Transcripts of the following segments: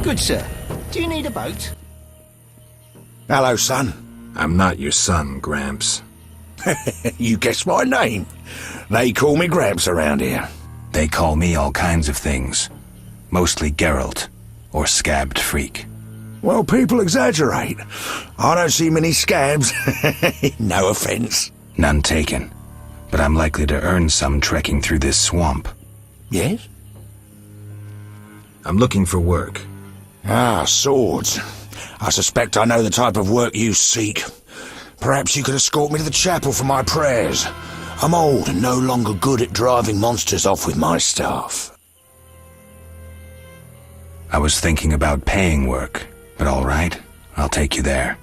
Good sir. Do you need a boat? Hello, son. I'm not your son, Gramps. You guessed my name. They call me Gramps around here. They call me all kinds of things. Mostly Geralt, or Scabbed Freak. Well, people exaggerate. I don't see many scabs. No offense. None taken. But I'm likely to earn some trekking through this swamp. Yes? I'm looking for work. Ah, swords. I suspect I know the type of work you seek. Perhaps you could escort me to the chapel for my prayers. I'm old and no longer good at driving monsters off with my staff. I was thinking about paying work, but all right, I'll take you there.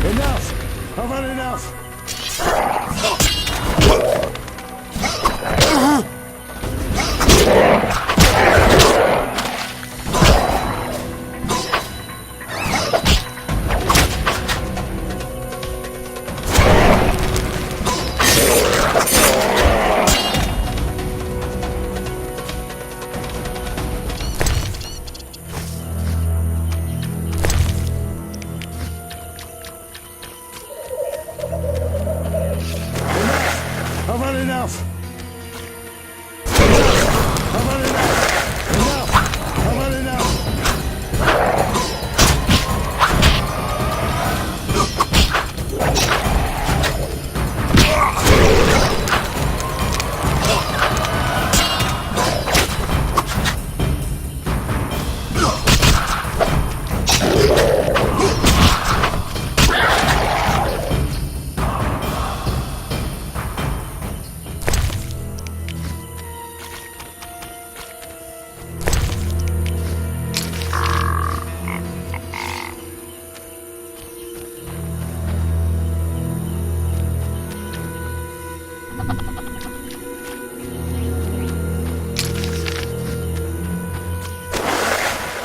Enough! I've had enough!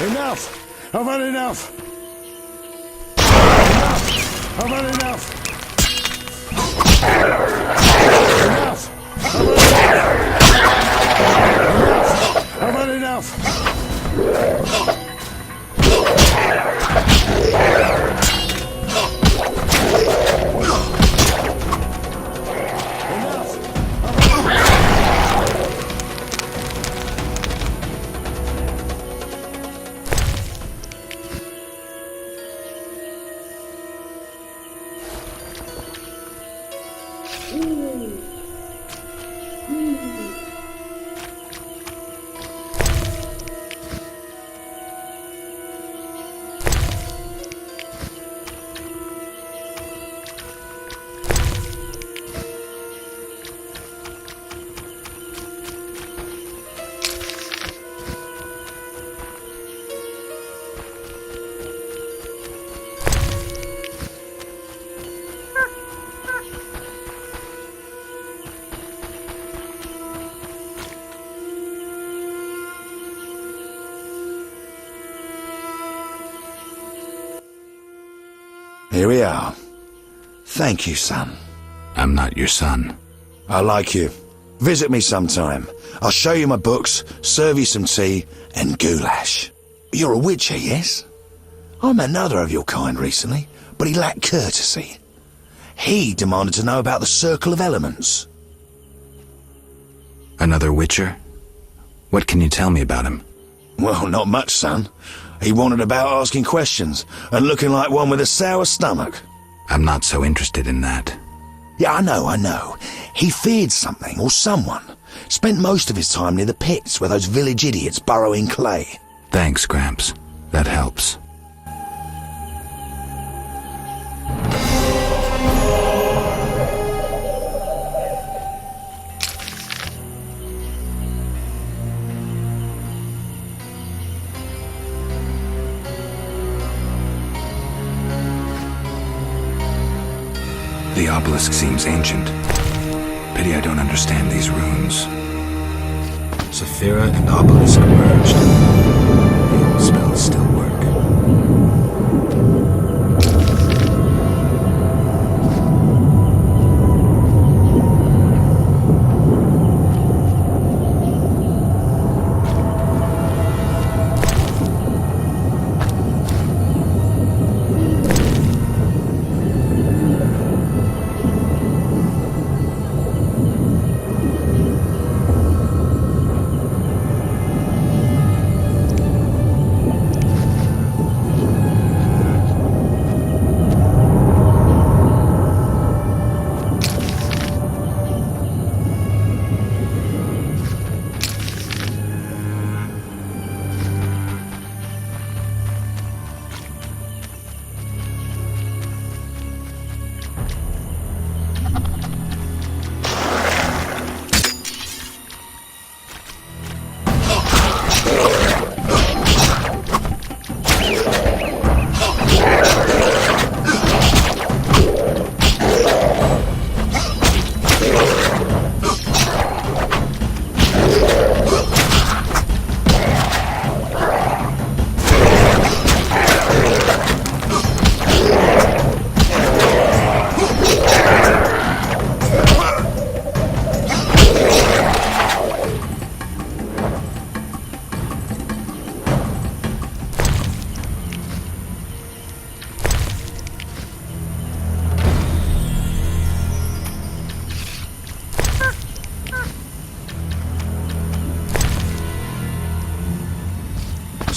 Enough! I've had enough! Enough! I've had enough! Enough! I've had enough! Here we are. Thank you, son. I'm not your son. I like you. Visit me sometime. I'll show you my books, serve you some tea, and goulash. You're a witcher, yes? I met another of your kind recently, but he lacked courtesy. He demanded to know about the Circle of Elements. Another witcher? What can you tell me about him? Well, not much, son. He wandered about asking questions, and looking like one with a sour stomach. I'm not so interested in that. Yeah, I know. He feared something or someone. Spent most of his time near the pits where those village idiots burrow in clay. Thanks, Gramps. That helps. The obelisk seems ancient. Pity I don't understand these runes. Saphira and obelisk merged. The old spells still work.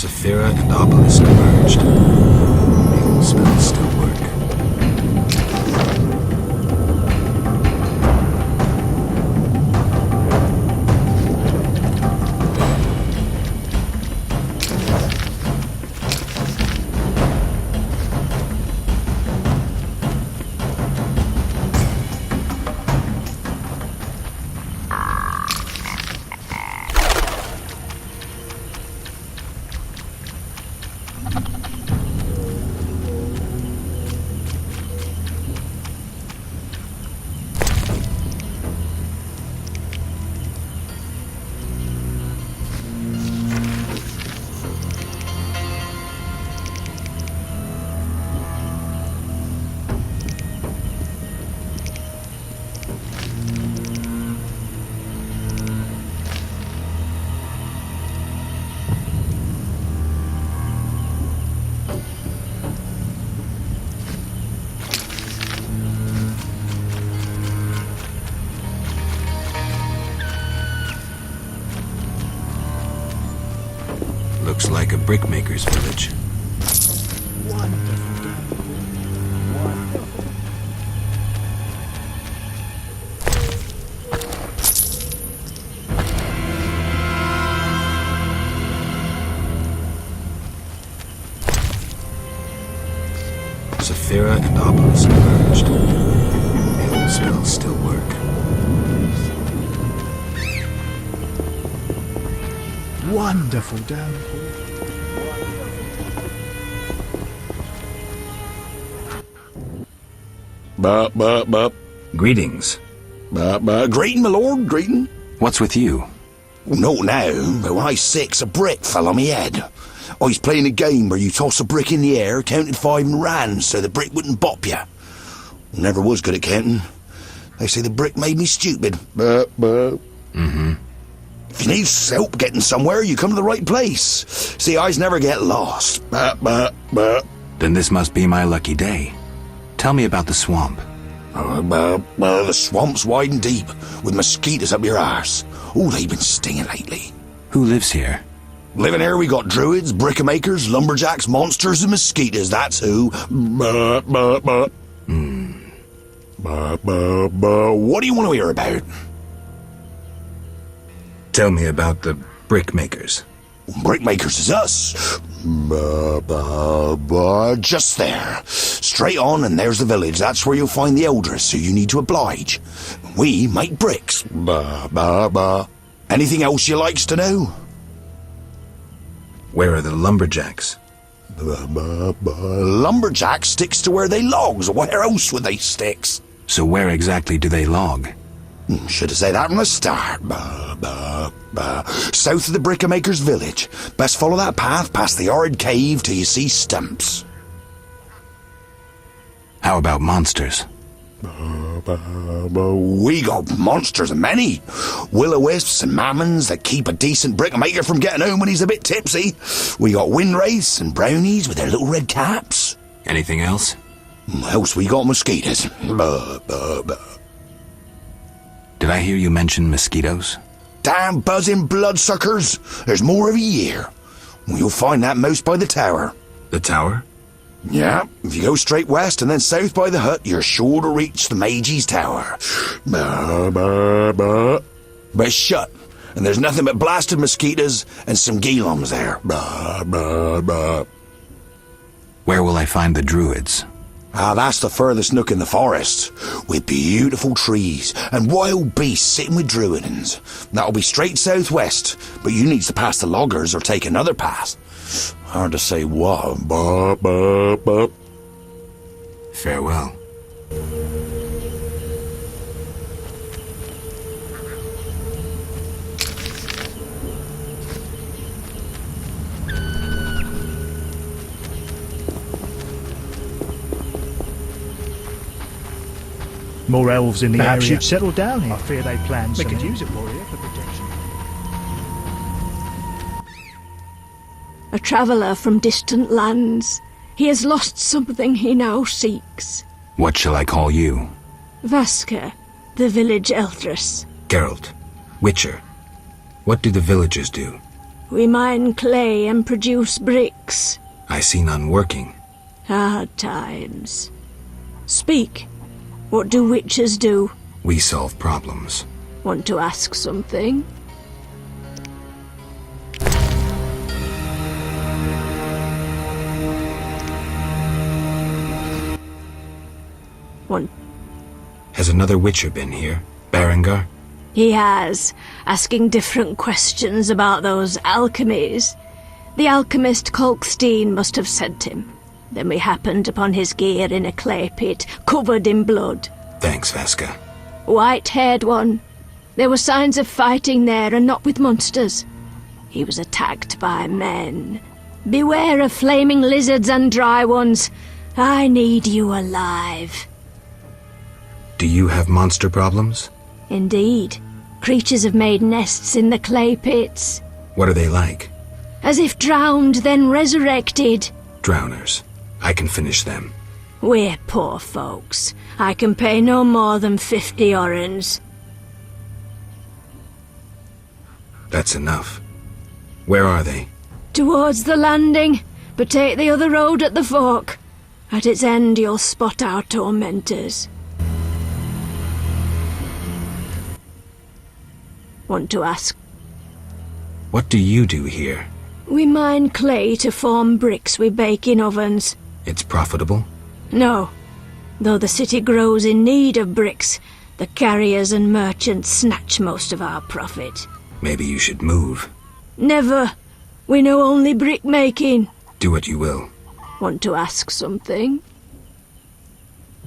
Saphira and obelisk merged. The old spells still work. Looks like a brickmaker's village. Saphira and obelisk merged. The old spells still work. Wonderful downpour. Bup. Greetings. Greeting, my lord, greeting. What's with you? Not now, but when I was 6, a brick fell on me head. I was playing a game where you toss a brick in the air, counted 5 and ran so the brick wouldn't bop you. Never was good at counting. They say the brick made me stupid. Mm-hmm. If you need help getting somewhere, you come to the right place. See, eyes never get lost. Then this must be my lucky day. Tell me about the swamp. The swamp's wide and deep, with mosquitoes up your arse. Oh, they've been stinging lately. Who lives here? Living here, we got druids, brickmakers, lumberjacks, monsters, and mosquitoes. That's who. What do you want to hear about? Tell me about the brickmakers. Brickmakers is us. Just there. Straight on, and there's the village. That's where you'll find the elders, who you need to oblige. We make bricks. Anything else you likes to know? Where are the lumberjacks? Lumberjack sticks to where they logs. Where else would they sticks? So where exactly do they log? Should have said that from the start. South of the Brickmaker's village. Best follow that path past the horrid cave till you see stumps. How about monsters? We got monsters and many. Will-o-wisps and mammons that keep a decent brickmaker from getting home when he's a bit tipsy. We got windwraiths and brownies with their little red caps. Anything else? Else we got mosquitoes. Did I hear you mention mosquitoes? Damn buzzing bloodsuckers. There's more every year. You'll find that most by the tower. The tower? Yeah, if you go straight west and then south by the hut, you're sure to reach the Mage's tower. But it's shut, and there's nothing but blasted mosquitoes and some geelums there. Where will I find the druids? That's the furthest nook in the forest, with beautiful trees and wild beasts sitting with druidins. That'll be straight southwest, but you needs to pass the loggers or take another path. Hard to say what. Farewell. More elves in the Perhaps area. you'd settle down here. I fear they plan We some. could use it, warrior, for protection. A traveller from distant lands. He has lost something he now seeks. What shall I call you? Vaska, the village eldress. Geralt. Witcher. What do the villagers do? We mine clay and produce bricks. I see none working. Hard times. Speak. What do witchers do? We solve problems. Want to ask something? Has another witcher been here? Berengar? He has, asking different questions about those alchemies. The alchemist Kolkstein must have sent him. Then we happened upon his gear in a clay pit, covered in blood. Thanks, Vaska. White-haired one. There were signs of fighting there, and not with monsters. He was attacked by men. Beware of flaming lizards and dry ones. I need you alive. Do you have monster problems? Indeed. Creatures have made nests in the clay pits. What are they like? As if drowned, then resurrected. Drowners. I can finish them. We're poor folks. I can pay no more than 50 orens. That's enough. Where are they? Towards the landing, but take the other road at the fork. At its end you'll spot our tormentors. Want to ask? What do you do here? We mine clay to form bricks we bake in ovens. It's profitable? No. Though the city grows in need of bricks, the carriers and merchants snatch most of our profit. Maybe you should move. Never. We know only brick making. Do what you will. Want to ask something?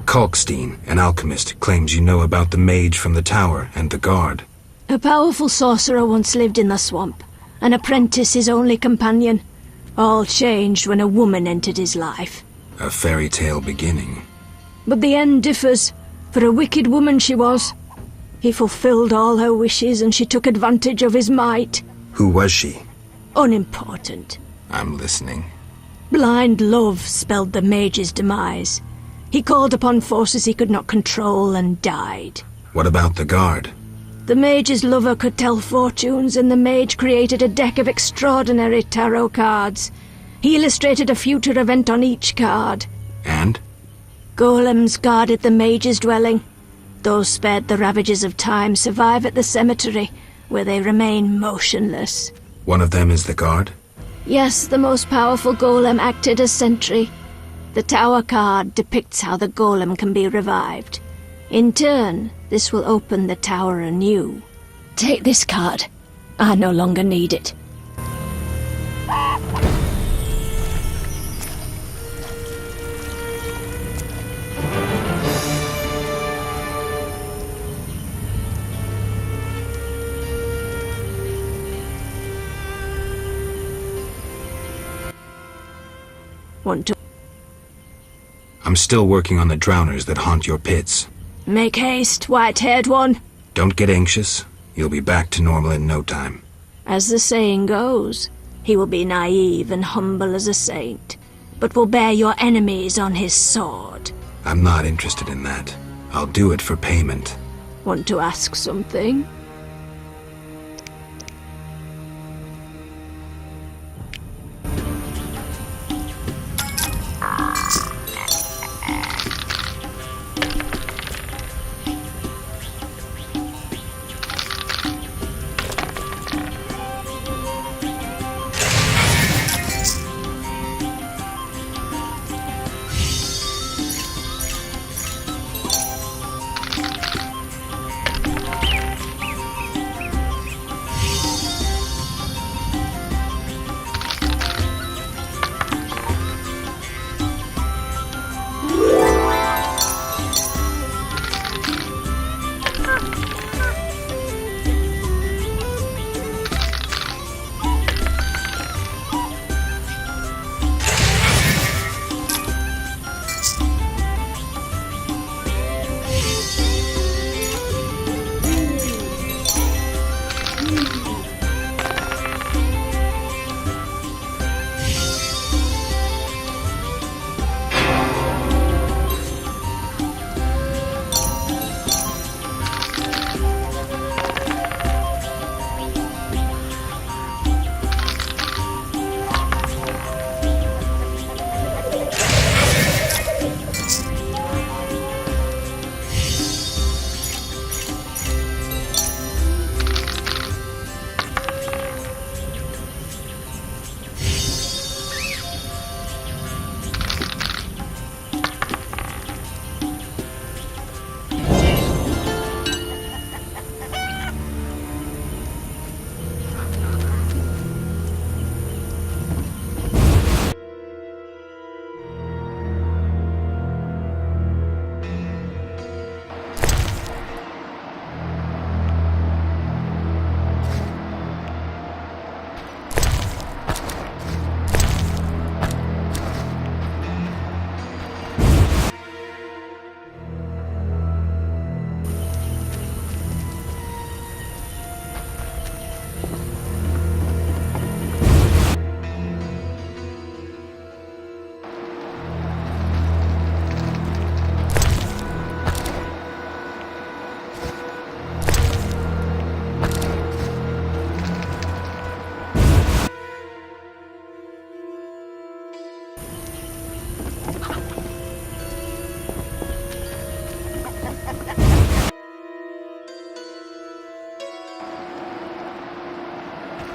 Kolkstein, an alchemist, claims you know about the mage from the tower and the guard. A powerful sorcerer once lived in the swamp. An apprentice his only companion. All changed when a woman entered his life. A fairy tale beginning. But the end differs. For a wicked woman she was. He fulfilled all her wishes and she took advantage of his might. Who was she? Unimportant. I'm listening. Blind love spelled the Mage's demise. He called upon forces he could not control and died. What about the guard? The Mage's lover could tell fortunes, and the Mage created a deck of extraordinary tarot cards. He illustrated a future event on each card. And? Golems guarded the Mage's dwelling. Those spared the ravages of time survive at the cemetery, where they remain motionless. One of them is the guard? Yes, the most powerful golem acted as sentry. The tower card depicts how the golem can be revived. In turn, this will open the tower anew. Take this card. I no longer need it. Want to... I'm still working on the drowners that haunt your pits. Make haste, white-haired one. Don't get anxious. You'll be back to normal in no time. As the saying goes, he will be naive and humble as a saint, but will bear your enemies on his sword. I'm not interested in that. I'll do it for payment. Want to ask something?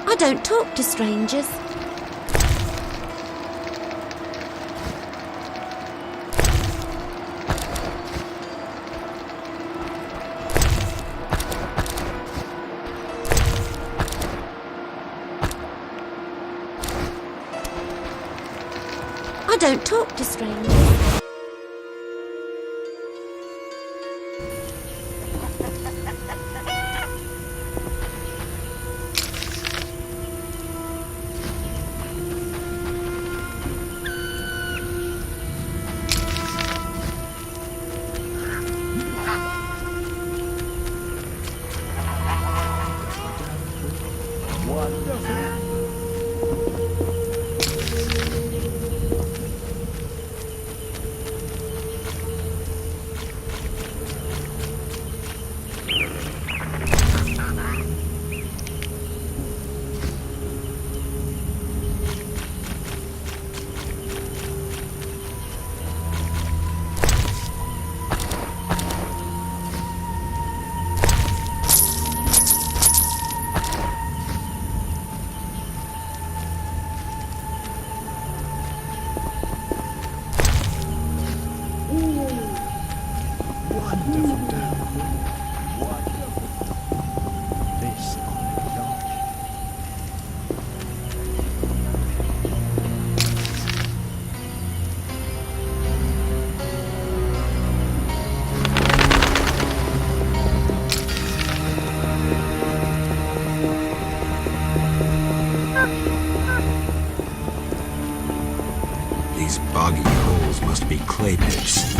I don't talk to strangers. I don't talk to strangers. This These boggy holes must be clay pits.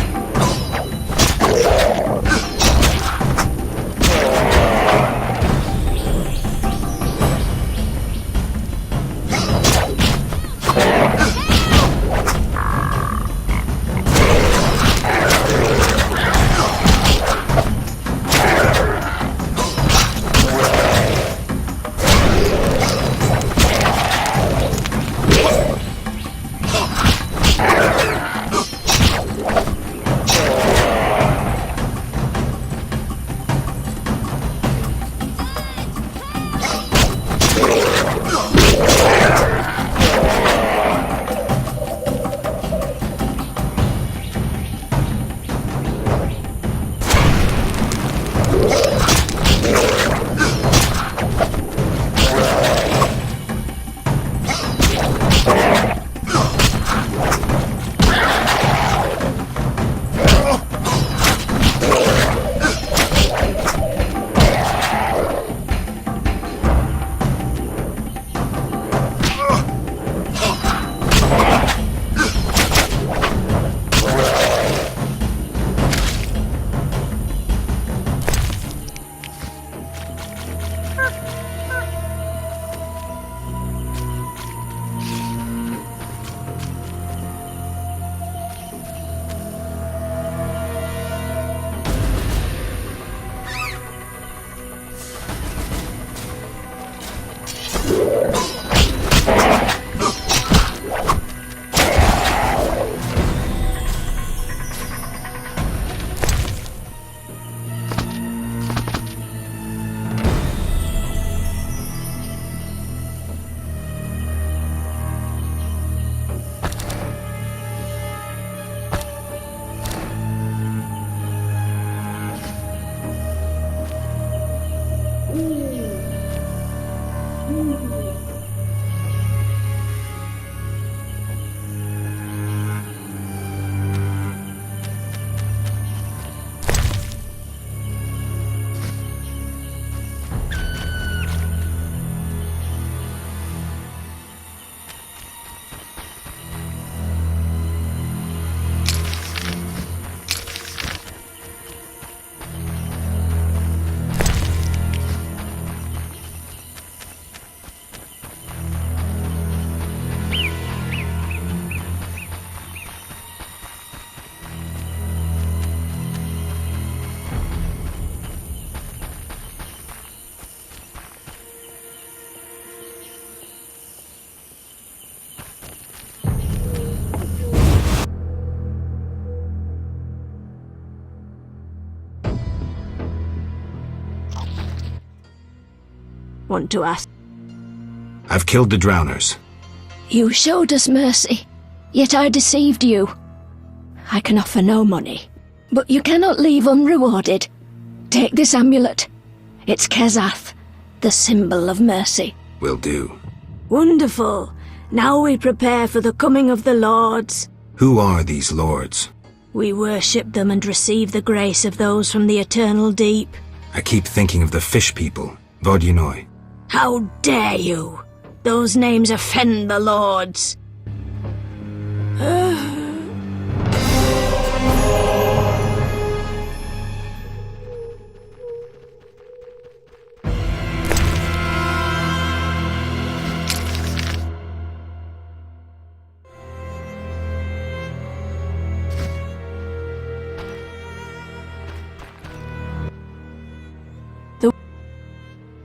Want to ask? I've killed the drowners. You showed us mercy, yet I deceived you. I can offer no money, but you cannot leave unrewarded. Take this amulet. It's Kezath, the symbol of mercy. Will do. Wonderful. Now we prepare for the coming of the lords. Who are these lords? We worship them and receive the grace of those from the eternal deep. I keep thinking of the fish people, Vodyanoi. How dare you! Those names offend the lords.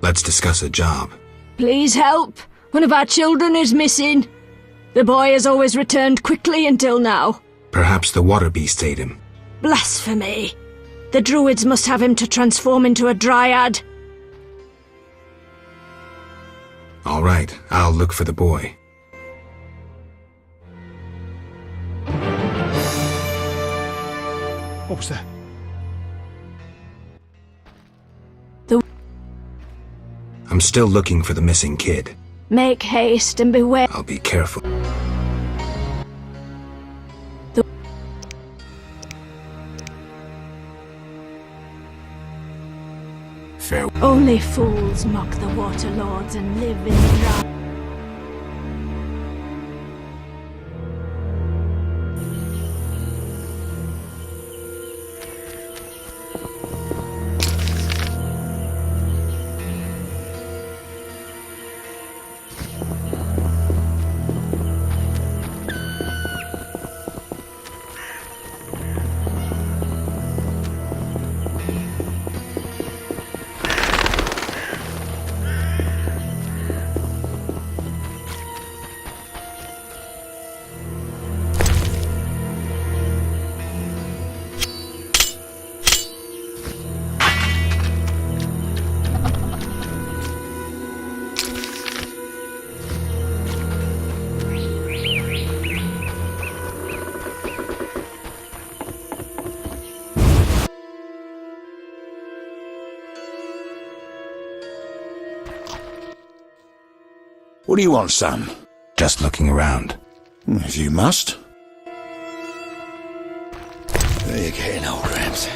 Let's discuss a job. Please help. One of our children is missing. The boy has always returned quickly until now. Perhaps the water beast ate him. Blasphemy. The druids must have him to transform into a dryad. All right, I'll look for the boy. What was that? I'm still looking for the missing kid. Make haste and beware. I'll be careful. Farewell. Only fools mock the water lords and live in the dark. What do you want, son? Just looking around. If you must. You're getting old, Gramps.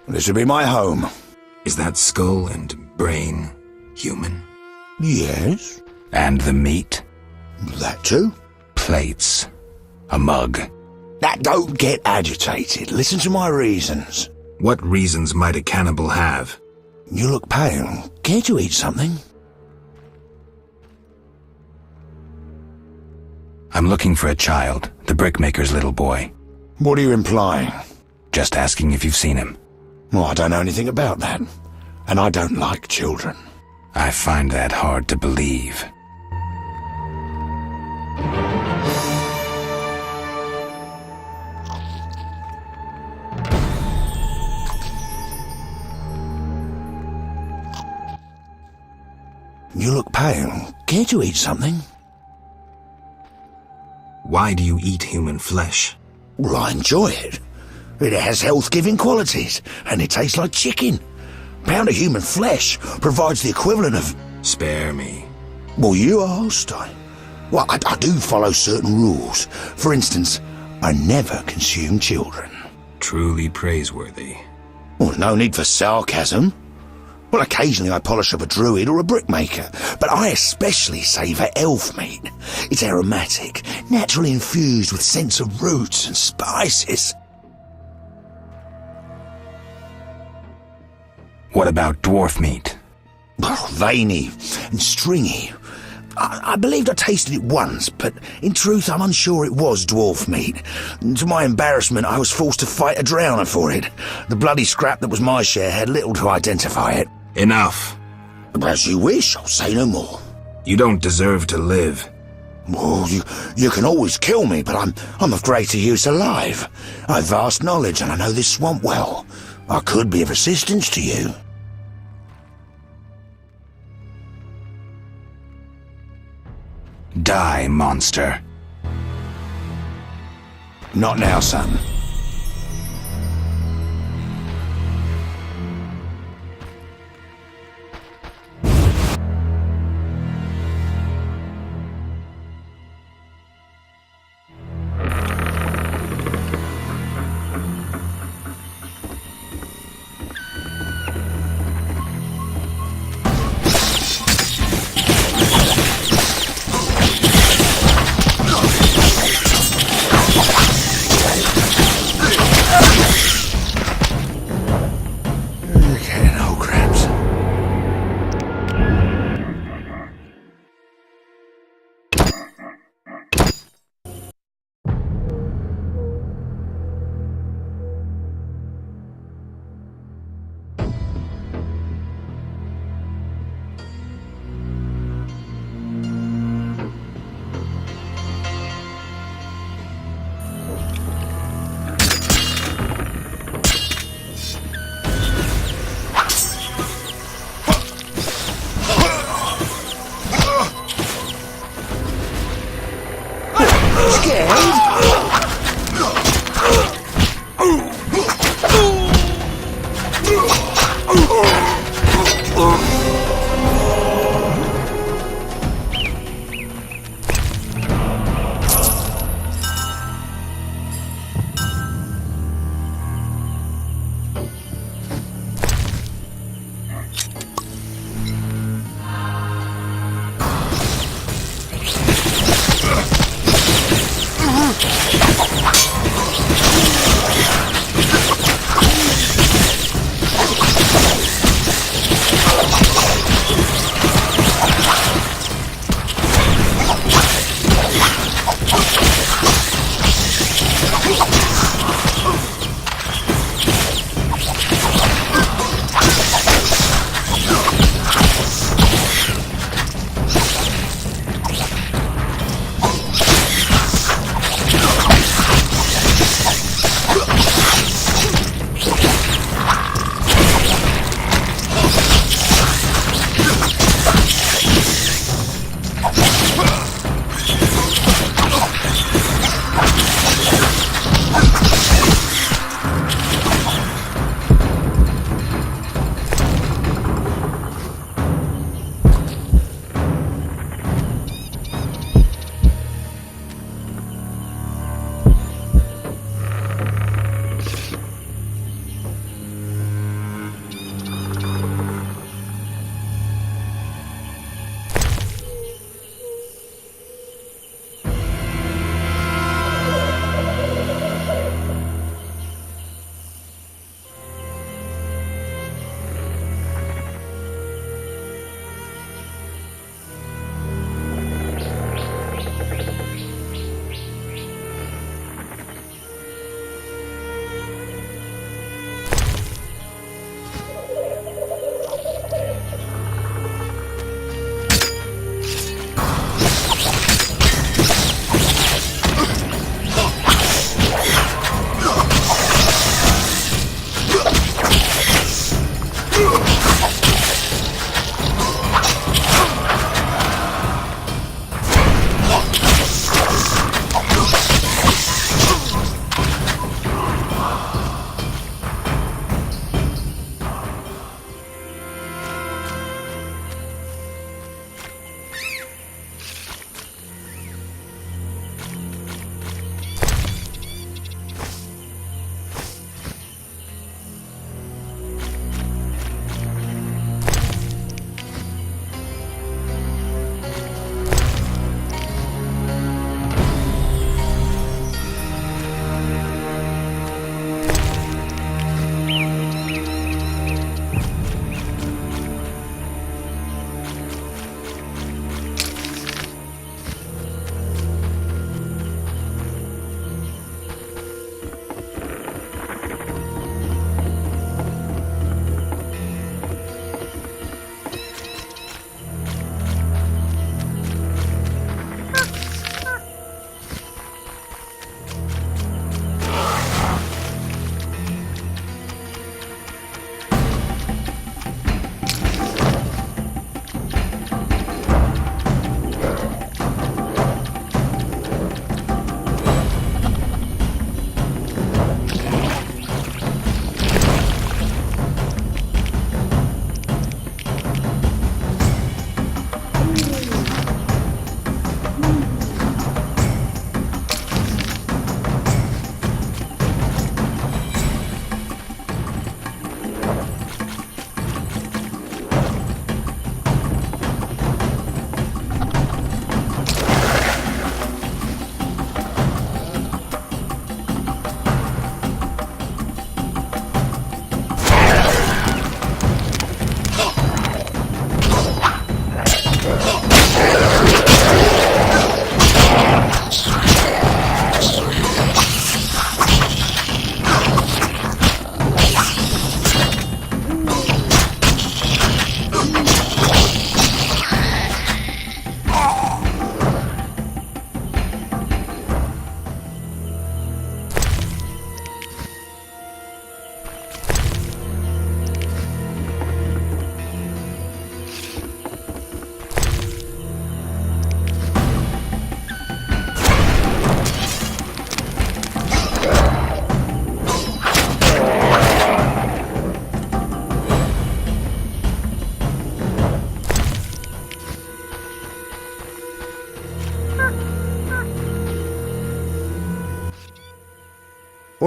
This would be my home. Is that skull and brain human? Yes. And the meat? That too. Plates. A mug. Now, don't get agitated. Listen to my reasons. What reasons might a cannibal have? You look pale. Care to eat something? I'm looking for a child, the brickmaker's little boy. What are you implying? Just asking if you've seen him. Well, I don't know anything about that. And I don't like children. I find that hard to believe. You look pale. Care to eat something? Why do you eat human flesh? Well, I enjoy it. It has health-giving qualities, and it tastes like chicken. A pound of human flesh provides the equivalent of... Spare me. Well, you asked. Well, I do follow certain rules. For instance, I never consume children. Truly praiseworthy. Well, no need for sarcasm. Well, occasionally I polish up a druid or a brickmaker, but I especially savour elf meat. It's aromatic, naturally infused with scents of roots and spices. What about dwarf meat? Oh, veiny and stringy. I believed I tasted it once, but in truth I'm unsure it was dwarf meat. To my embarrassment, I was forced to fight a drowner for it. The bloody scrap that was my share had little to identify it. Enough. As you wish, I'll say no more. You don't deserve to live. Well, you can always kill me, but I'm of greater use alive. I've vast knowledge and I know this swamp well. I could be of assistance to you. Die, monster. Not now, son.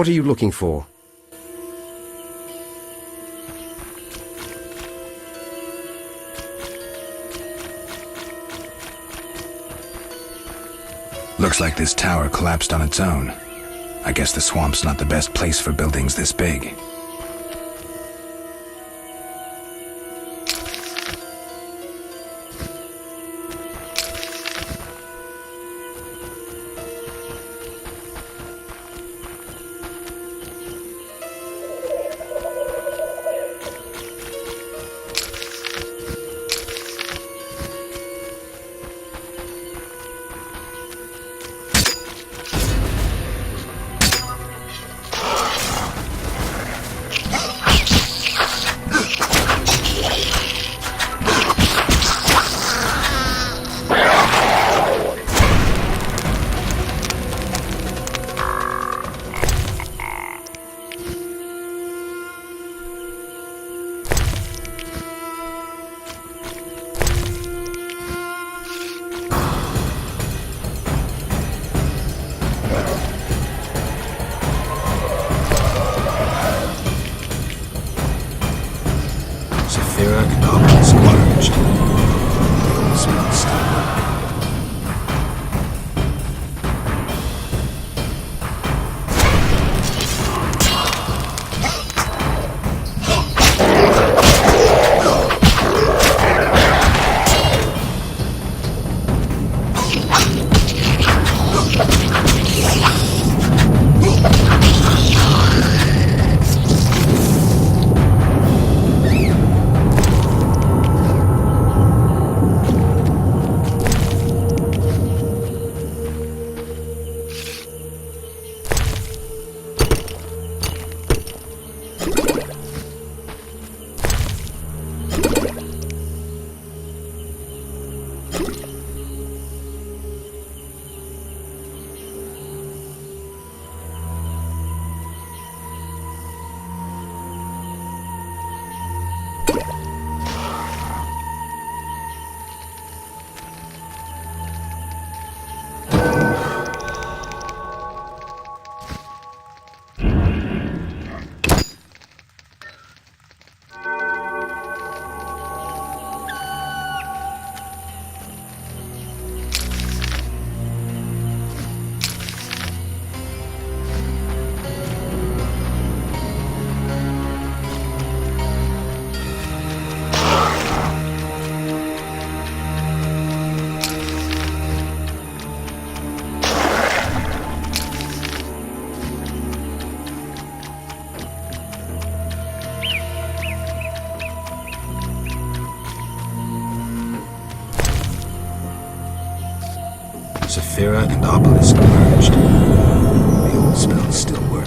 What are you looking for? Looks like this tower collapsed on its own. I guess the swamp's not the best place for buildings this big. Saphira and Obelisk merged. The old spells still work.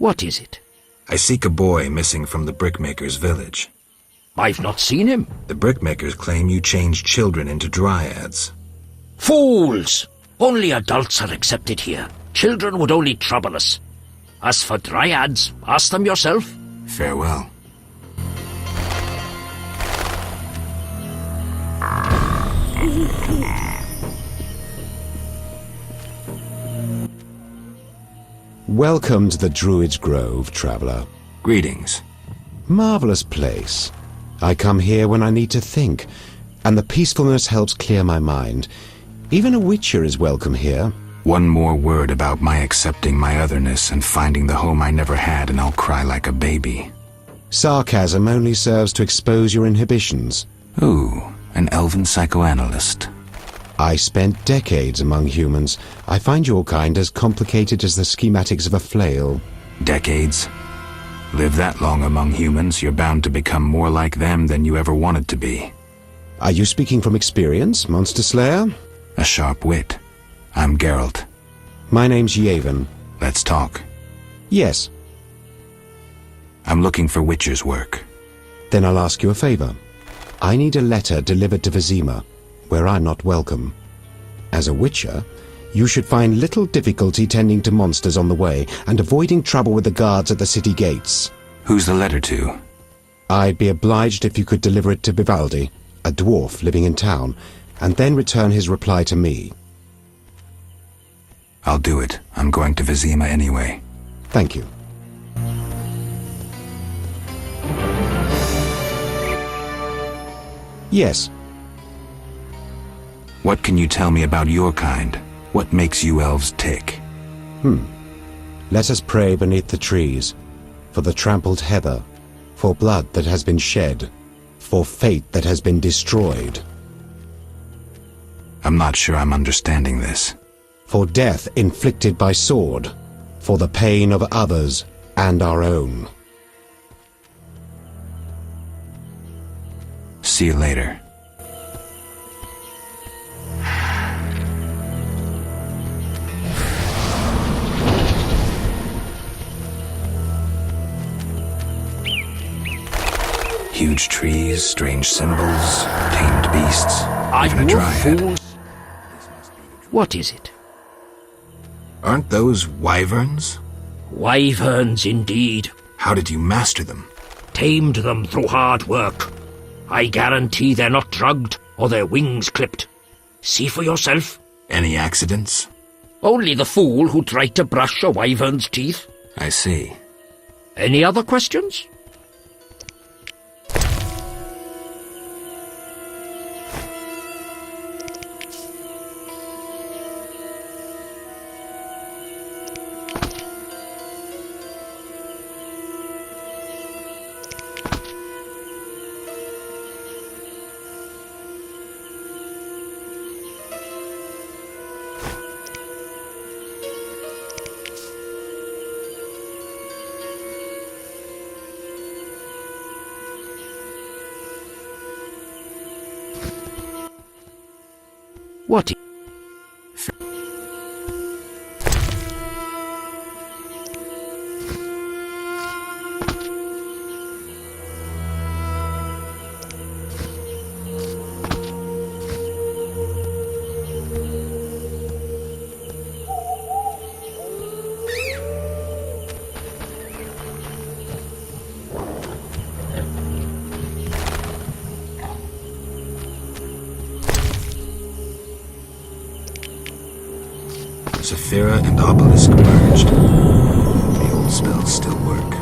What is it? I seek a boy missing from the brickmaker's village. I've not seen him. The brickmakers claim you changed children into dryads. Fools! Only adults are accepted here. Children would only trouble us. As for dryads, ask them yourself. Farewell. Welcome to the Druid's Grove, traveller. Greetings. Marvellous place. I come here when I need to think, and the peacefulness helps clear my mind. Even a witcher is welcome here. One more word about my accepting my otherness and finding the home I never had, and I'll cry like a baby. Sarcasm only serves to expose your inhibitions. Ooh, an elven psychoanalyst. I spent decades among humans. I find your kind as complicated as the schematics of a flail. Decades? Live that long among humans, you're bound to become more like them than you ever wanted to be. Are you speaking from experience, Monster Slayer? A sharp wit. I'm Geralt. My name's Yavin. Let's talk. Yes. I'm looking for witcher's work. Then I'll ask you a favor. I need a letter delivered to Vizima, where I'm not welcome. As a witcher, you should find little difficulty tending to monsters on the way and avoiding trouble with the guards at the city gates. Who's the letter to? I'd be obliged if you could deliver it to Vivaldi, a dwarf living in town, and then return his reply to me. I'll do it. I'm going to Vizima anyway. Thank you. Yes. What can you tell me about your kind? What makes you elves tick? Let us pray beneath the trees, for the trampled heather, for blood that has been shed, for fate that has been destroyed, I'm not sure I'm understanding this. for death inflicted by sword, for the pain of others and our own. See you later. Huge trees, strange symbols, tamed beasts, even a dryad. What is it? Aren't those wyverns? Wyverns indeed. How did you master them? Tamed them through hard work. I guarantee they're not drugged or their wings clipped. See for yourself. Any accidents? Only the fool who tried to brush a wyvern's teeth. I see. Any other questions? What? Saphira and Obelisk merged. The old spells still work.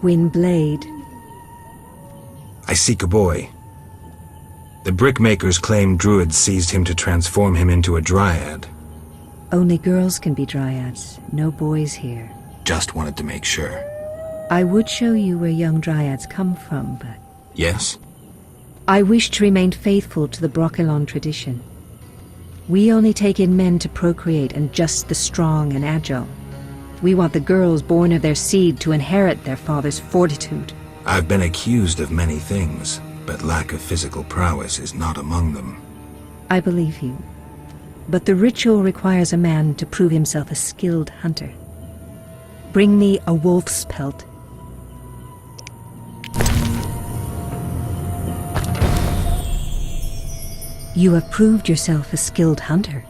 Windblade. I seek a boy. The brickmakers claim druids seized him to transform him into a dryad. Only girls can be dryads, no boys here. Just wanted to make sure. I would show you where young dryads come from, but Yes? I wish to remain faithful to the Brokilon tradition. We only take in men to procreate and just the strong and agile. We want the girls born of their seed to inherit their father's fortitude. I've been accused of many things, but lack of physical prowess is not among them. I believe you. but the ritual requires a man to prove himself a skilled hunter. Bring me a wolf's pelt. You have proved yourself a skilled hunter,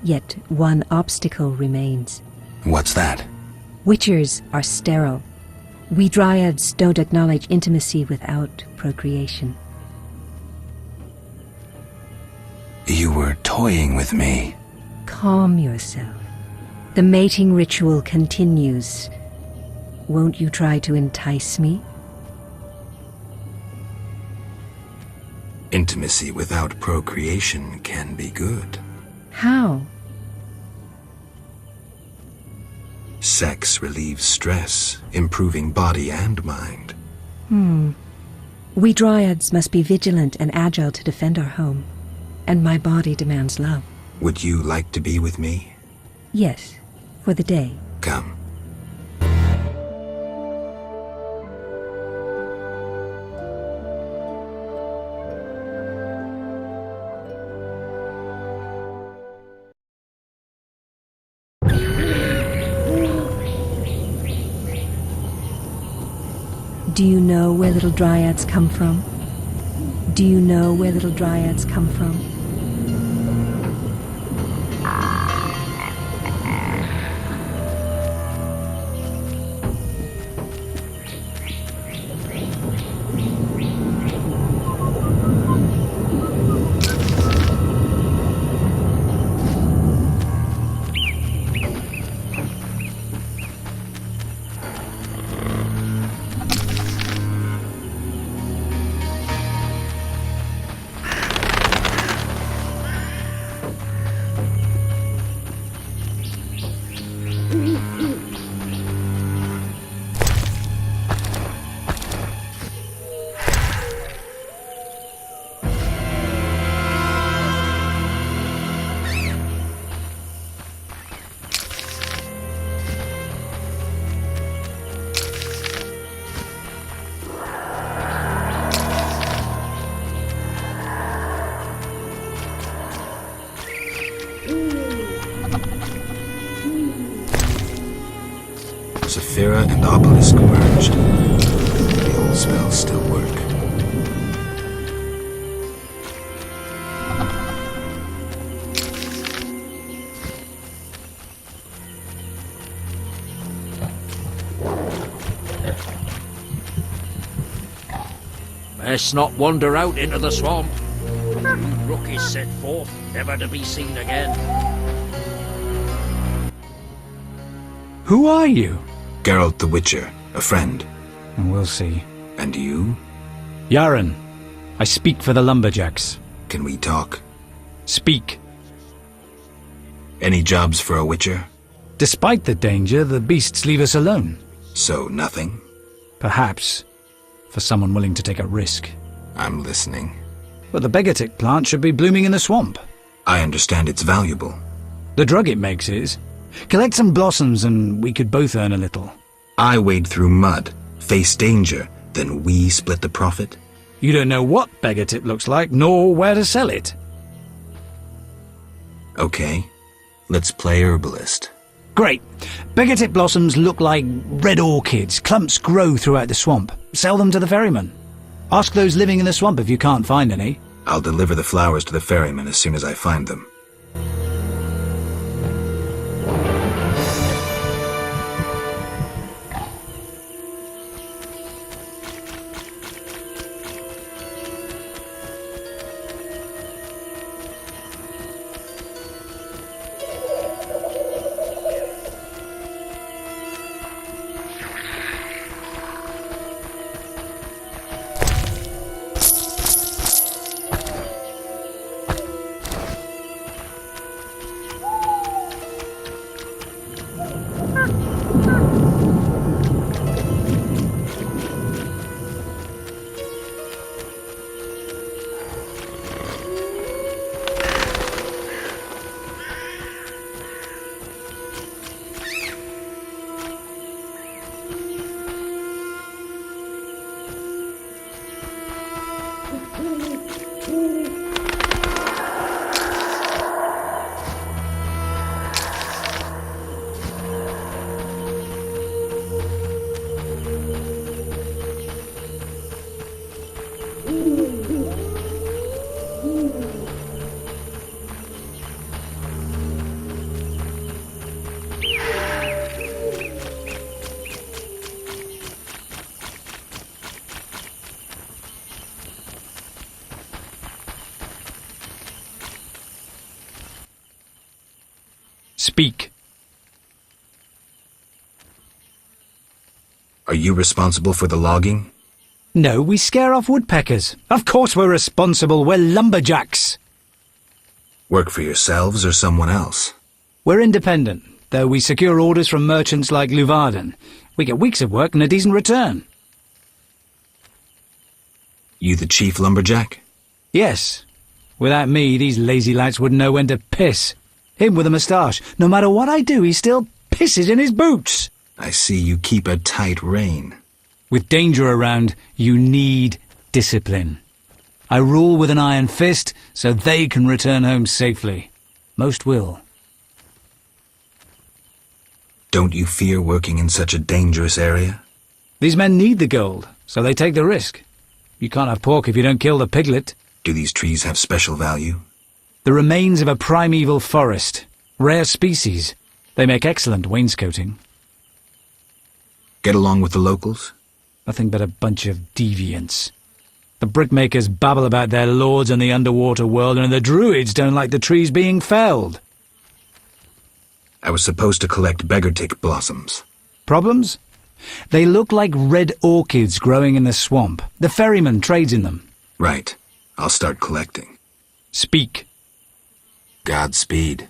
yet one obstacle remains. What's that? Witchers are sterile. We dryads don't acknowledge intimacy without procreation. You were toying with me. Calm yourself. The mating ritual continues. Won't you try to entice me? Intimacy without procreation can be good. How? Sex relieves stress, improving body and mind. We dryads must be vigilant and agile to defend our home. And my body demands love. Would you like to be with me? Yes, for the day. Come. Do you know where little dryads come from? Do you know where little dryads come from? Saphira and Obelisk merged. The old spells still work. Best not wander out into the swamp. Rook is set forth, never to be seen again. Who are you? Geralt the Witcher, a friend. We'll see. And you? Yaren. I speak for the lumberjacks. Can we talk? Speak. Any jobs for a Witcher? Despite the danger, the beasts leave us alone. So nothing? Perhaps. For someone willing to take a risk. I'm listening. But the Begatic plant should be blooming in the swamp. I understand it's valuable. The drug it makes is. Collect some blossoms and we could both earn a little. I wade through mud, face danger, then we split the profit? You don't know what Begatip looks like, nor where to sell it. Okay, let's play herbalist. Great. Begatip blossoms look like red orchids. Clumps grow throughout the swamp. Sell them to the ferryman. Ask those living in the swamp if you can't find any. I'll deliver the flowers to the ferryman as soon as I find them. Speak. Are you responsible for the logging? No, we scare off woodpeckers. Of course we're responsible. We're lumberjacks. Work for yourselves or someone else? We're independent, though we secure orders from merchants like Luvarden. We get weeks of work and a decent return. You the chief lumberjack? Yes. Without me, these lazy lads wouldn't know when to piss. Him with a moustache. No matter what I do, he still pisses in his boots. I see you keep a tight rein. With danger around, you need discipline. I rule with an iron fist, so they can return home safely. Most will. Don't you fear working in such a dangerous area? These men need the gold, so they take the risk. You can't have pork if you don't kill the piglet. Do these trees have special value? The remains of a primeval forest. Rare species. They make excellent wainscoting. Get along with the locals? Nothing but a bunch of deviants. The brickmakers babble about their lords and the underwater world, and the druids don't like the trees being felled. I was supposed to collect beggartick blossoms. Problems? They look like red orchids growing in the swamp. The ferryman trades in them. Right. I'll start collecting. Speak. Godspeed.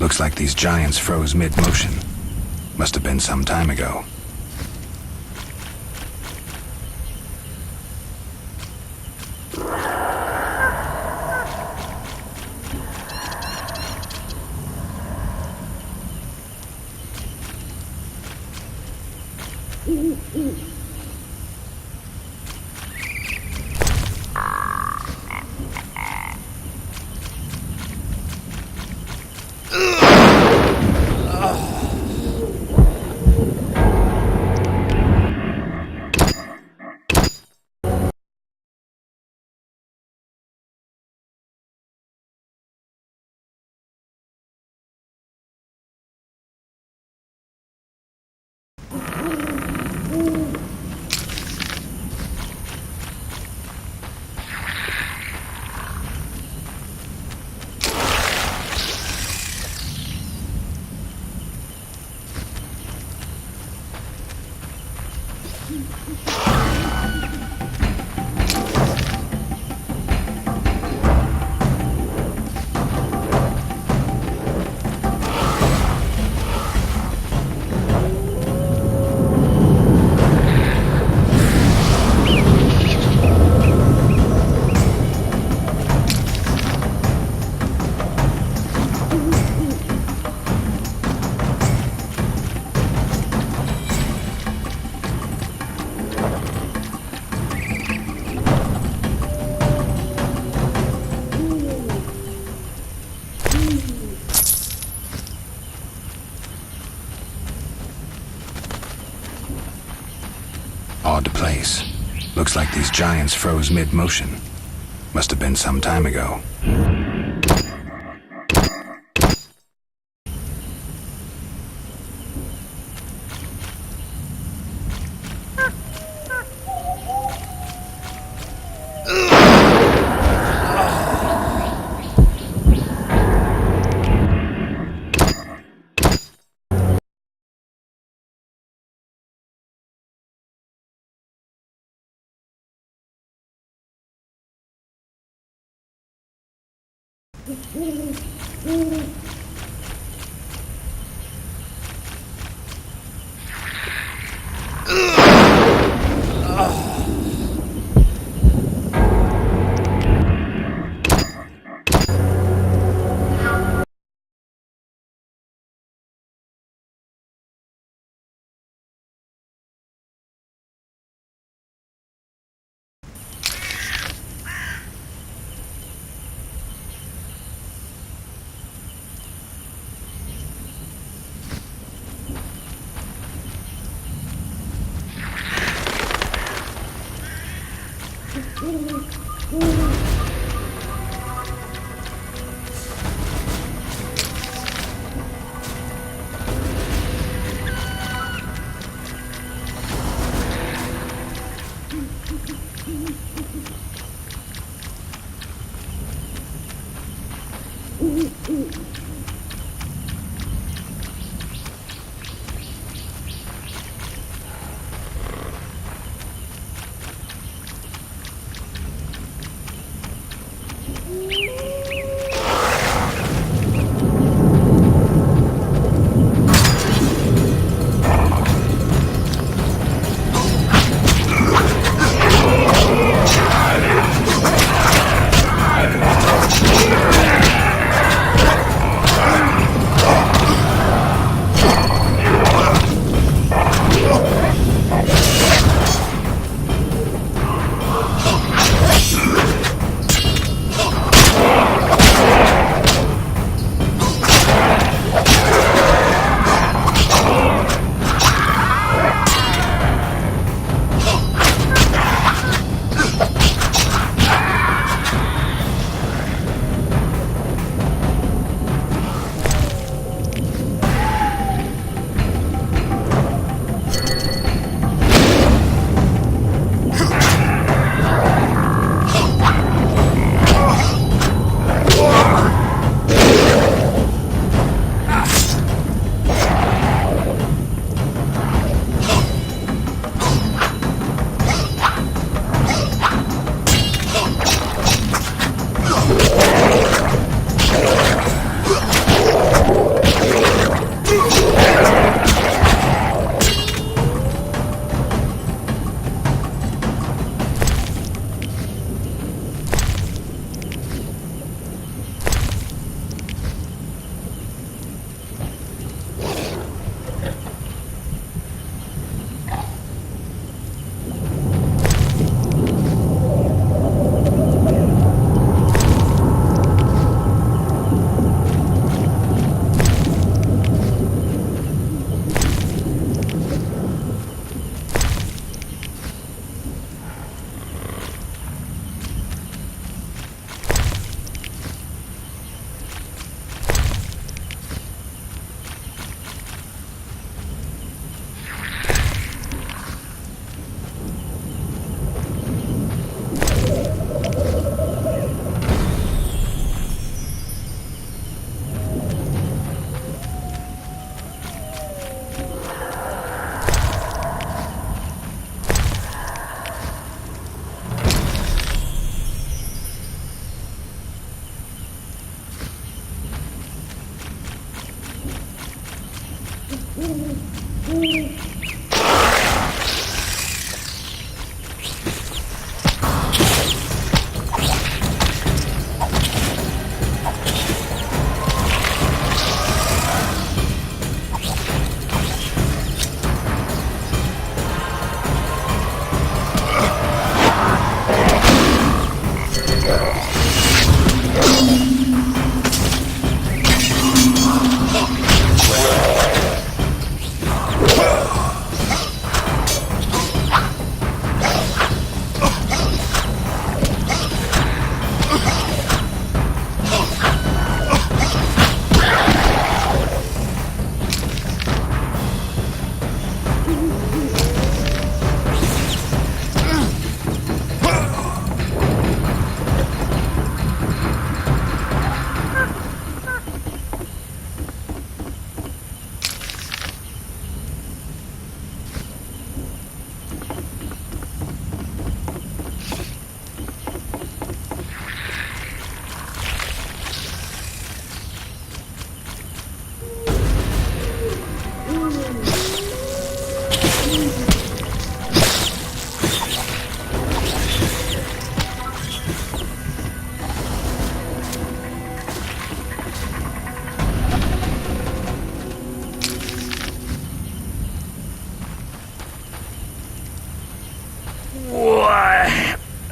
Looks like these giants froze mid-motion. Must have been some time ago. Odd place. Looks like these giants froze mid-motion. Must have been some time ago.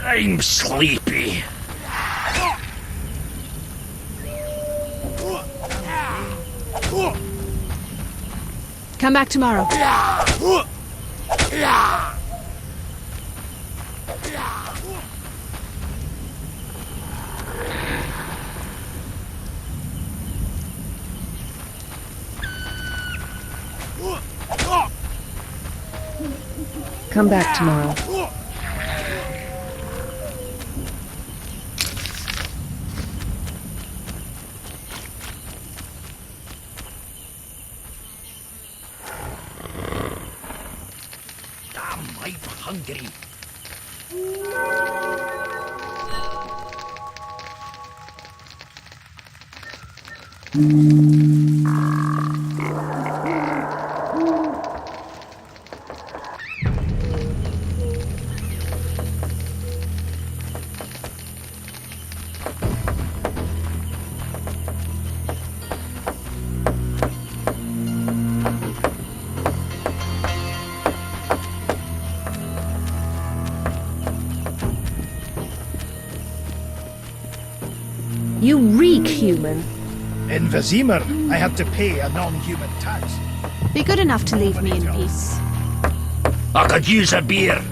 I'm sleepy. Come back tomorrow. Come back tomorrow. Damn, I'm hungry. You reek, human. In Vizimir, I had to pay a non-human tax. Be good enough to leave me in peace. I could use a beer.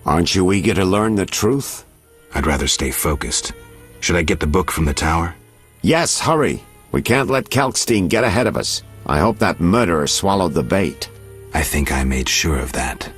Aren't you eager to learn the truth? I'd rather stay focused. Should I get the book from the tower? Yes, hurry. We can't let Kalkstein get ahead of us. I hope that murderer swallowed the bait. I think I made sure of that.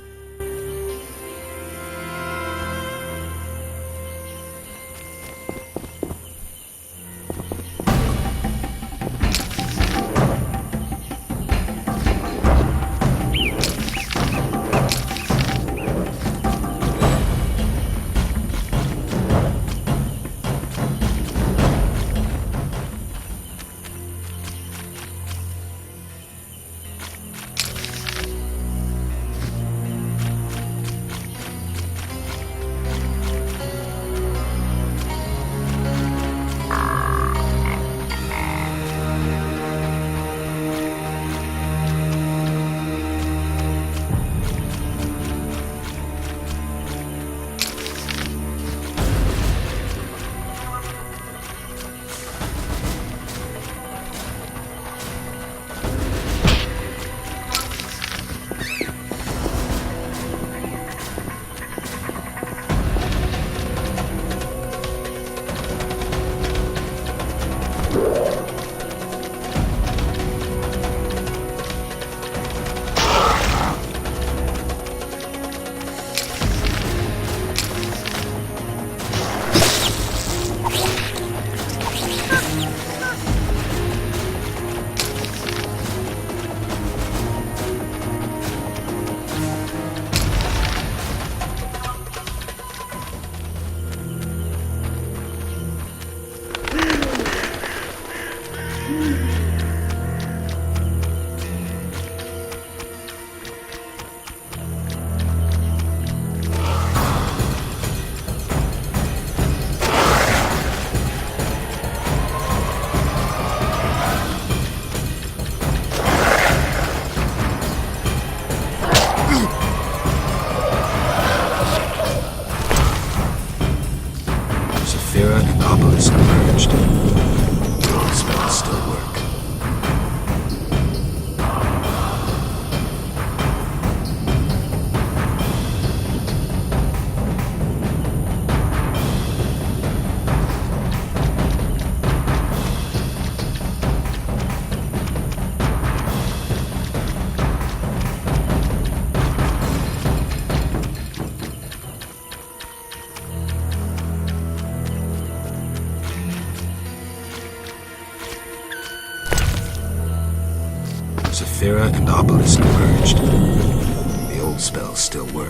Chimera and Obelisk merged. The old spells still work.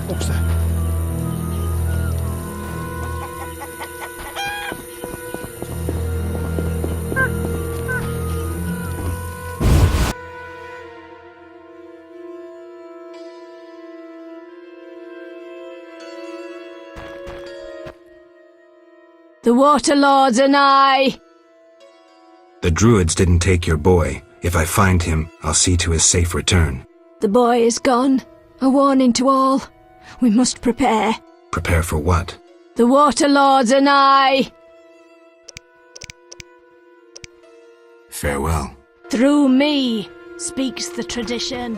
What's that? The Water Lords and I. The Druids didn't take your boy. If I find him, I'll see to his safe return. The boy is gone. A warning to all. We must prepare. Prepare for what? The Water Lords and I. Farewell. Through me speaks the tradition.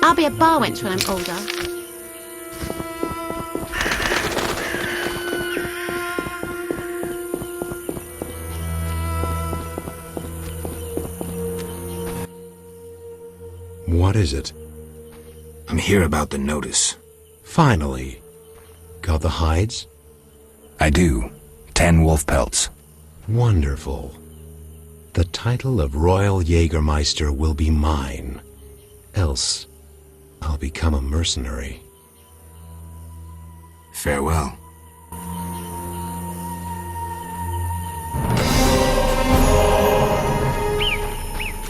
I'll be a bar wench when I'm older. What is it? I'm here about the notice. Finally. Got the hides? I do. 10 wolf pelts. Wonderful. The title of Royal Jägermeister will be mine. Else, I'll become a mercenary. Farewell.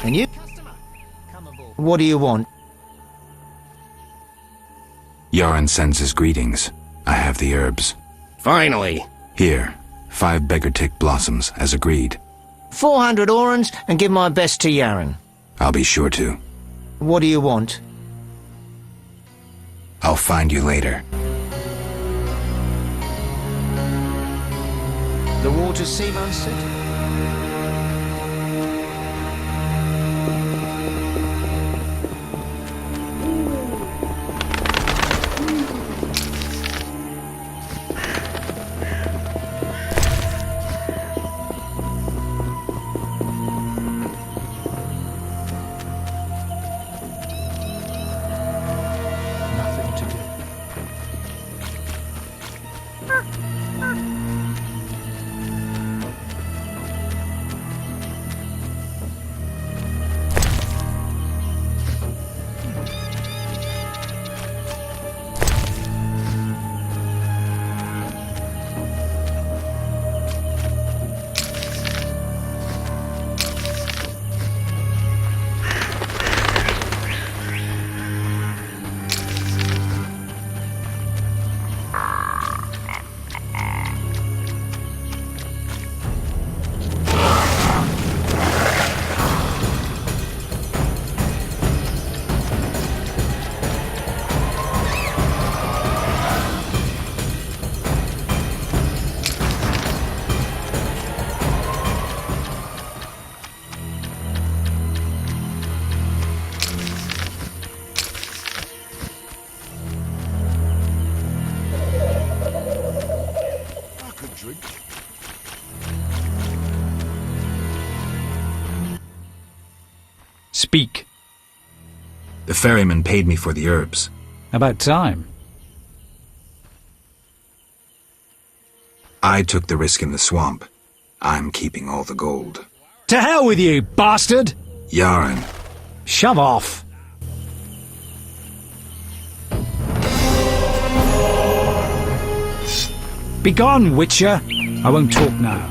And you? What do you want? Yaron sends his greetings. I have the herbs. Finally. Here, 5 beggar-tick blossoms, as agreed. 400 orans and give my best to Yaron. I'll be sure to. What do you want? I'll find you later. The water sea monster? Speak. The ferryman paid me for the herbs. About time. I took the risk in the swamp. I'm keeping all the gold. To hell with you, bastard! Yaron. Shove off. Begone, Witcher! I won't talk now.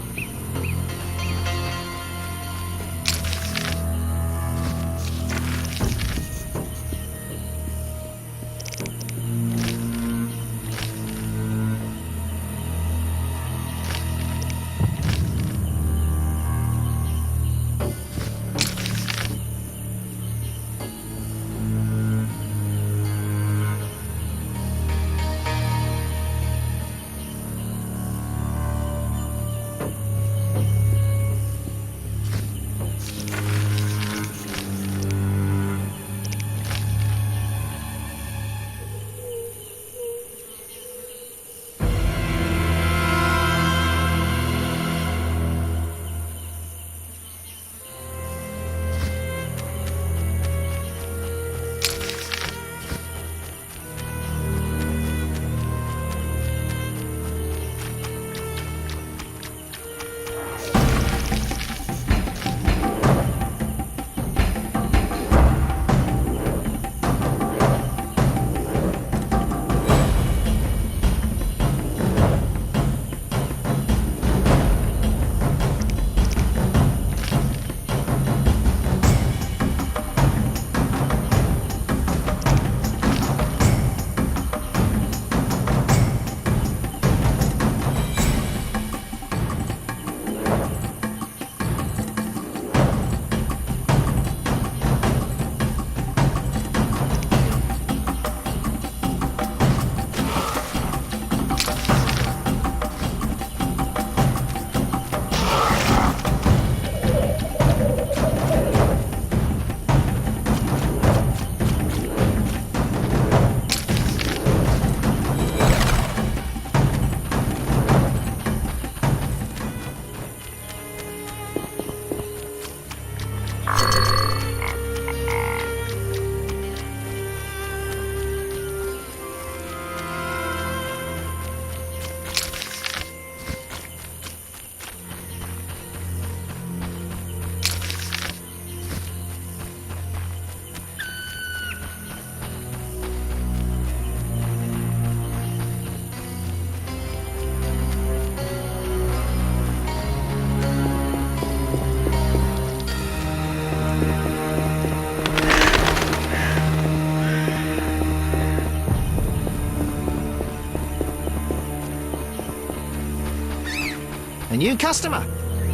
A new customer.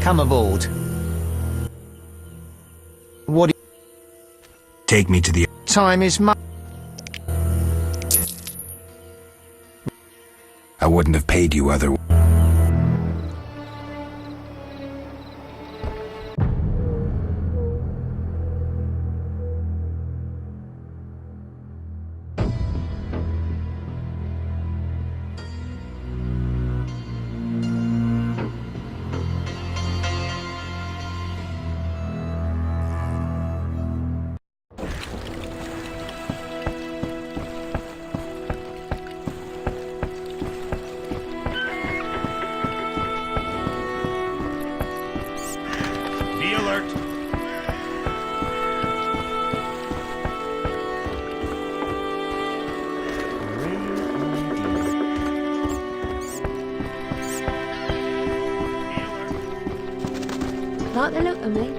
Come aboard. What Take me to the... time is I wouldn't have paid you otherwise. Be alert. Like the look of me?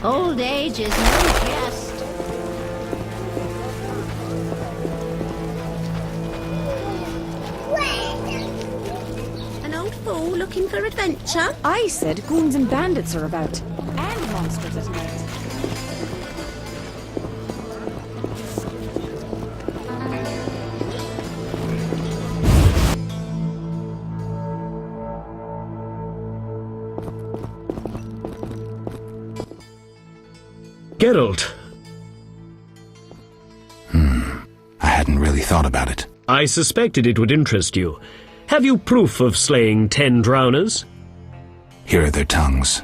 Old age is no jest. An old fool looking for adventure? I said goons and bandits are about. And monsters at night. Geralt. I hadn't really thought about it. I suspected it would interest you. Have you proof of slaying 10 drowners? Here are their tongues.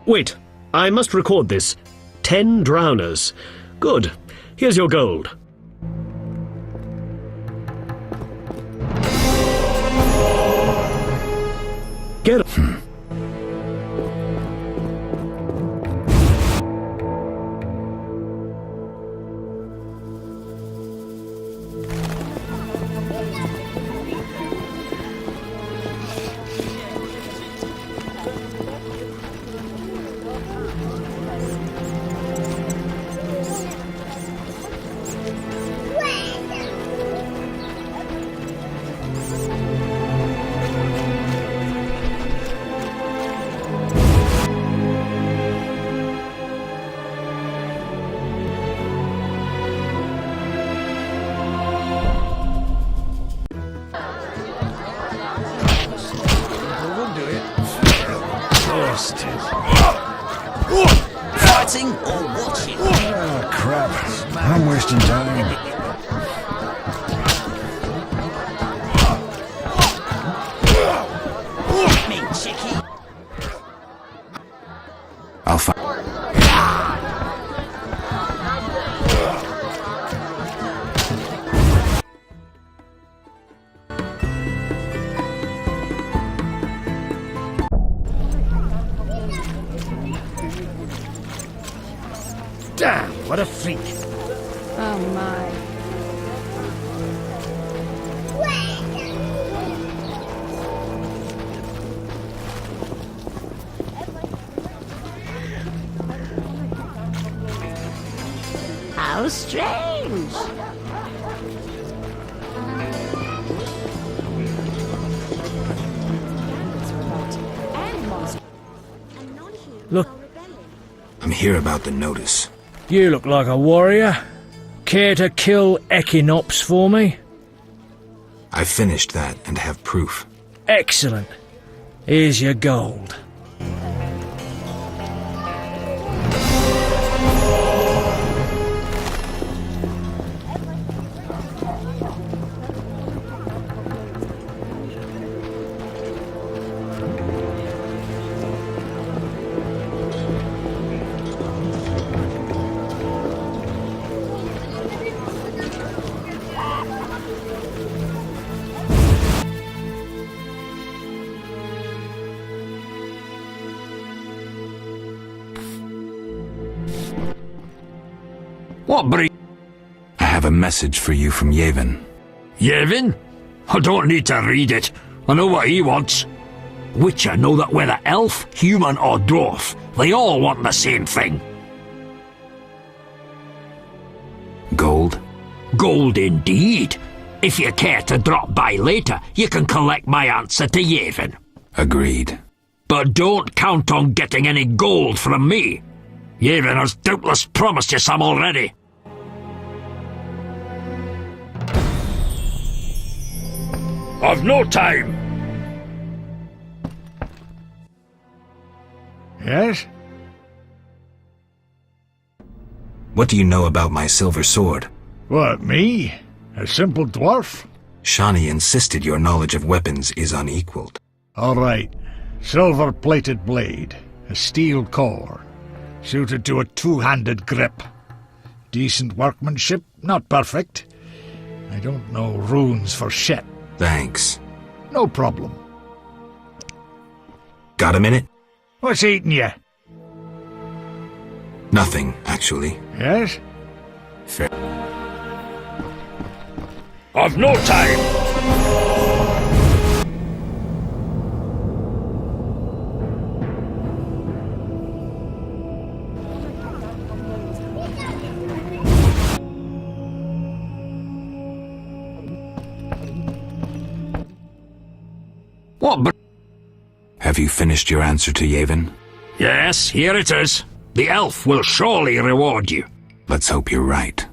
Wait, I must record this. 10 drowners. Good. Here's your gold. Geralt. Fighting or watching? Oh, crap. I'm wasting time. Me chicky. I'll find... Damn, what a freak. Oh my. How strange. Look, I'm here about the notice. You look like a warrior. Care to kill Echinops for me? I finished that and have proof. Excellent. Here's your gold. What breed? I have a message for you from Yevon. Yevon? I don't need to read it. I know what he wants. Witcher know that whether elf, human or dwarf, they all want the same thing. Gold? Gold indeed. If you care to drop by later, you can collect my answer to Yevon. Agreed. But don't count on getting any gold from me. Yevon has doubtless promised you some already. I've no time. Yes? What do you know about my silver sword? What, me? A simple dwarf? Shani insisted your knowledge of weapons is unequaled. All right. Silver-plated blade. A steel core. Suited to a two-handed grip. Decent workmanship, not perfect. I don't know runes for shit. Thanks. No problem. Got a minute? What's eating you? Nothing, actually. Yes? Fair. I've no time. What? Have you finished your answer to Yevon? Yes, here it is. The elf will surely reward you. Let's hope you're right.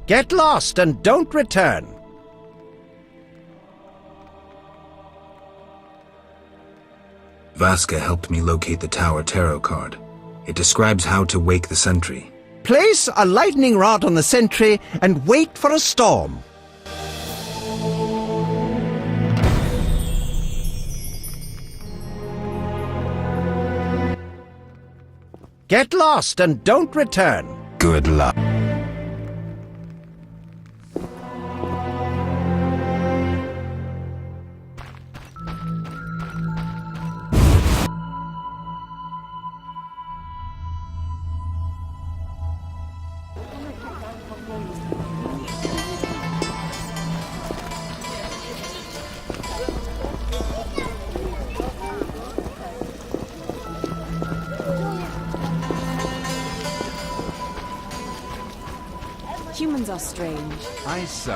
Get lost and don't return. Vaska helped me locate the tower tarot card. It describes how to wake the sentry. Place a lightning rod on the sentry and wait for a storm. Get lost and don't return. Good luck. Humans are strange. Aye, sir.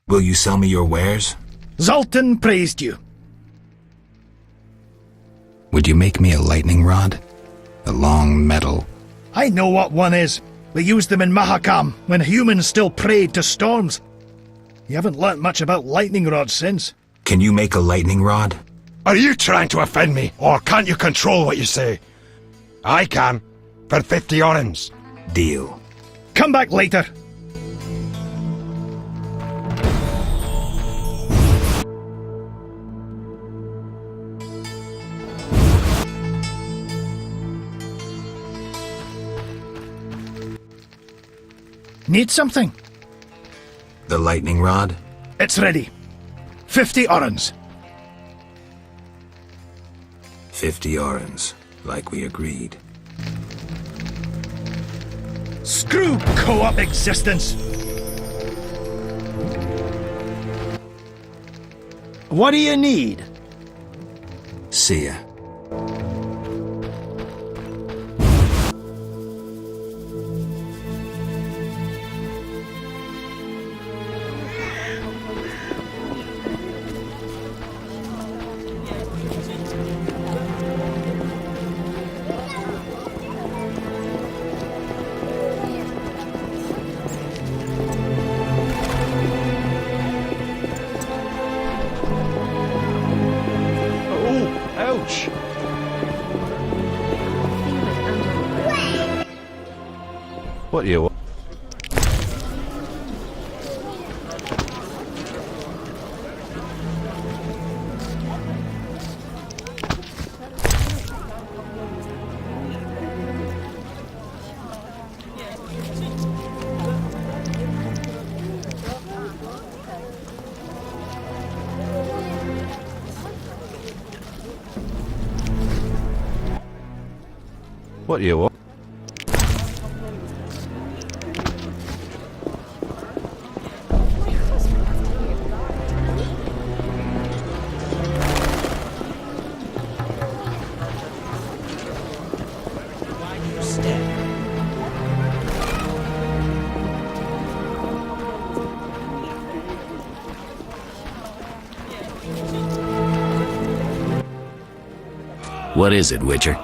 Will you sell me your wares? Zoltan praised you. Would you make me a lightning rod? A long metal. I know what one is. We used them in Mahakam when humans still prayed to storms. You haven't learnt much about lightning rods since. Can you make a lightning rod? Are you trying to offend me, or can't you control what you say? I can, for 50 orens. Deal. Come back later. Need something? The lightning rod? It's ready. 50 orens. 50 orens, like we agreed. Screw co-op existence. What do you need? See ya. What do you want? What do you want? What is it, Witcher?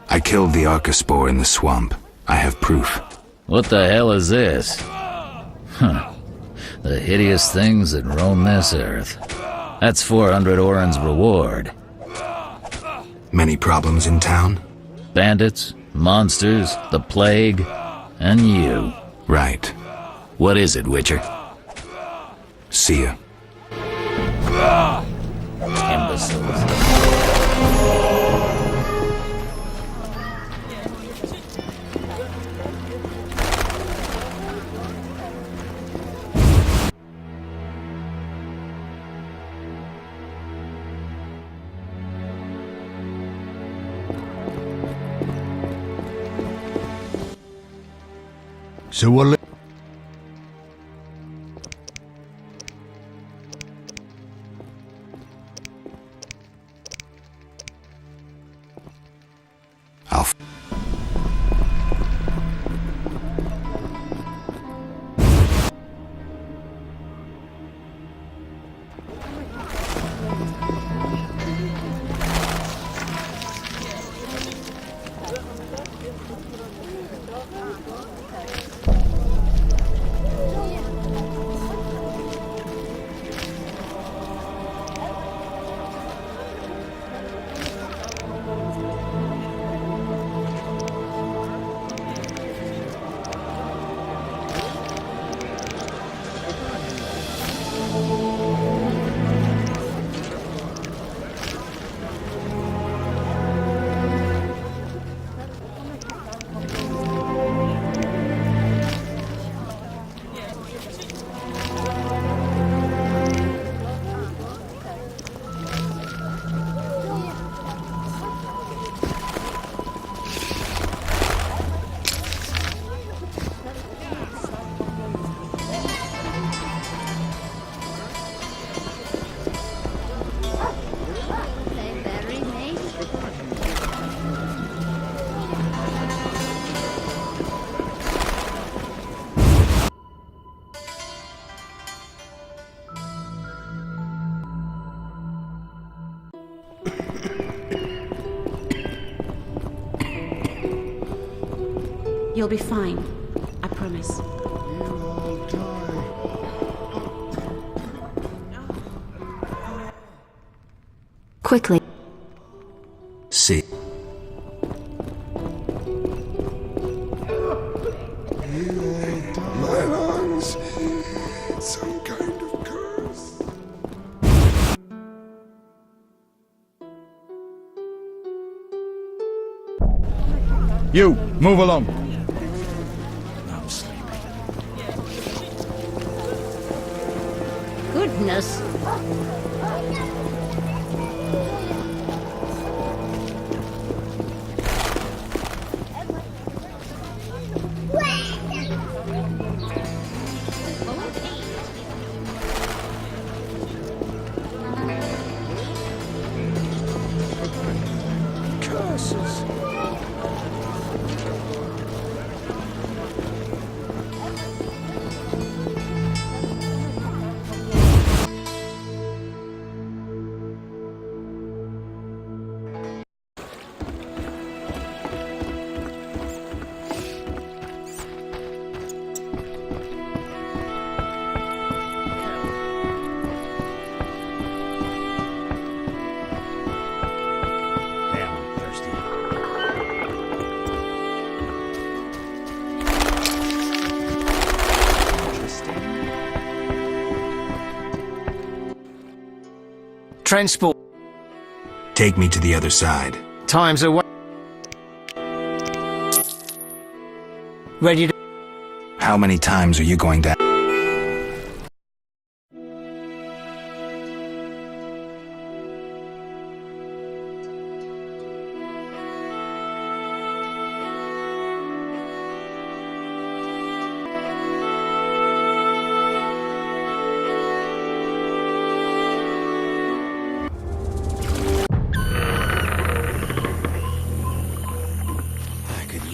I killed the Archospore in the swamp. I have proof. What the hell is this? Huh. The hideous things that roam this earth. That's 400 Oren's reward. Many problems in town? Bandits, monsters, the plague, and you. Right. What is it, Witcher? See ya. Imbeciles. So we'll... You'll be fine. I promise. Quickly. See. My lungs. Some kind of curse. You, move along. Goodness. Curses. Transport. Take me to the other side. Time's away. Ready to... How many times are you going to...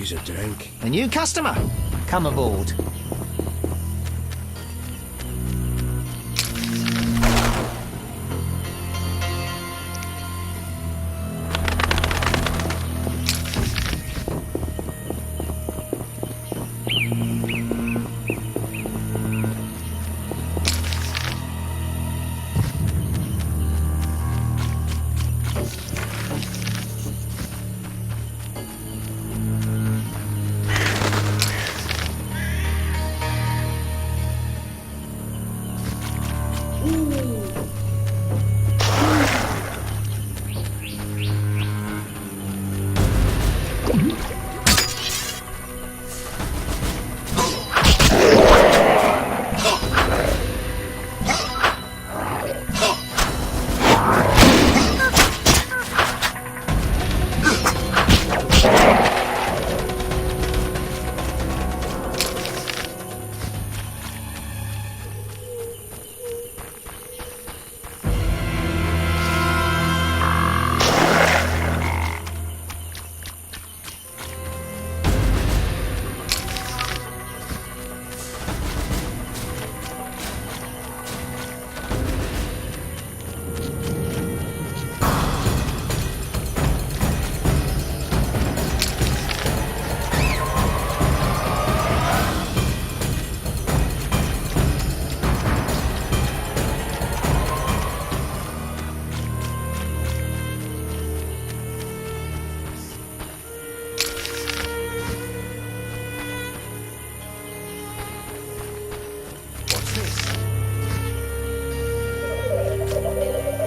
A drink. A new customer. Come aboard.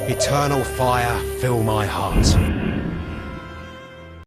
Eternal fire, fill my heart.